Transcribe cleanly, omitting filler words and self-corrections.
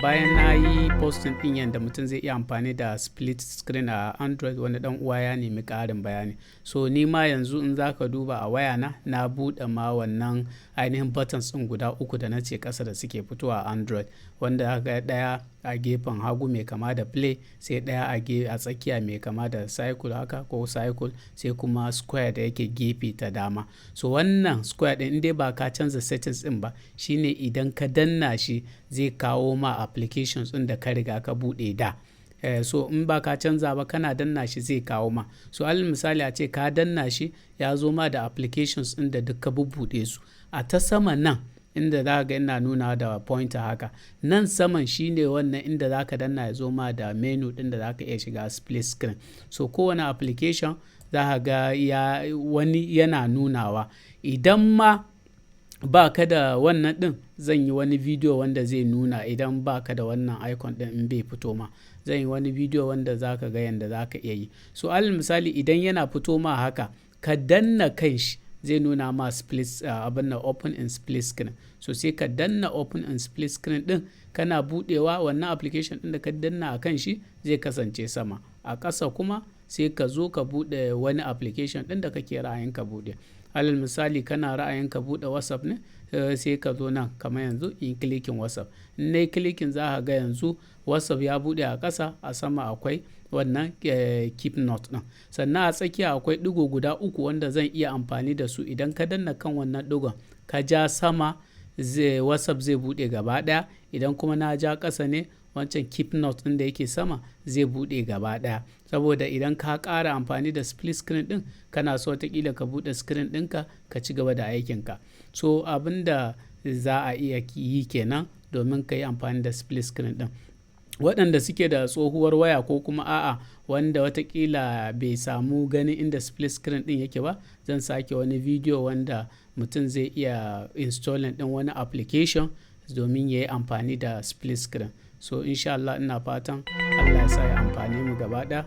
Bayan na yi posting ɗin yadda mutum zai iya amfani da split screen a Android, wani ɗan uwa ya nemi ƙarin bayani. So ni ma yanzu in za ka duba a wayana na buɗe ma wannan ainihin buttons ɗin guda uku da na ce ƙasa da suke fitowa a Android, wanda aka ɗaya a gefen hagu mai kama da play, sai ɗaya a tsakiya mai kama da cycle haka ko cycle, sai kuma square da yake gefe ta dama. So wannan square ɗin in dai ba ka canza settings ɗin ba, shine idan ka danna shi zai kawo ma applications ɗin da ka riga ka buɗe da. So in ba ka canza ba kana danna shi zai kawo ma. So alal misali a ce ka danna shi ya zo ma da applications ɗin da duk ka bubbuɗe su. A ta sama nan inda za ga ina nuna da pointer haka, nan saman shine wannan inda za ka danna ya zo ma da menu ɗin da za ka iya shiga split screen. So kowane application za ka ga wani yana nunawa. Idan ma ba ka da wannan ɗin, zan yi wani video wanda zai nuna idan ba ka da wannan icon ɗin in bai fito ma. Zan yi wani video wanda za ka ga yadda za ka iya yi. So alal misali idan yana fito ma haka, ka danna kan shi zai nuna ma split abin na open in split screen. So sai ka danna open in split screen ɗin, kana buɗewa wannan application ɗin da ka danna a kan shi zai kasance sama. A ƙasa kuma sai ka zo ka buɗe wani application ɗin da kake ra'ayin ka buɗe. Alal misali kana ra'ayin ka buɗe WhatsApp ne, sai ka zo nan kamar yanzu in clicking WhatsApp. In nayi clicking za ka ga yanzu WhatsApp ya buɗe a ƙasa, a sama akwai wannan keep note ɗin. Sannan a tsakiya akwai ɗigo guda uku wanda zan iya amfani da su. Idan ka danna kan wannan ɗigon ka ja sama, WhatsApp zai buɗe gaba ɗaya. Idan kuma na ja ƙasa ne, wancan keep note ɗin da yake sama zai buɗe gaba ɗaya. Saboda idan ka ƙara amfani da split screen ɗin, kana so wataƙila ka buɗe screen ɗinka ka ci gaba da aikinka. So abin da za a iya yi kenan domin ka yi amfani da split screen ɗin. Waɗanda suke da tsohuwar waya ko kuma a'a wanda watakila bai samu ganin inda split screen ɗin yake ba, zan sake wani video wanda mutum zai iya installing ɗin wani application domin ya yi amfani da split screen. So insha Allah ina fatan Allah ya sa ya amfani mu gaba ɗaya.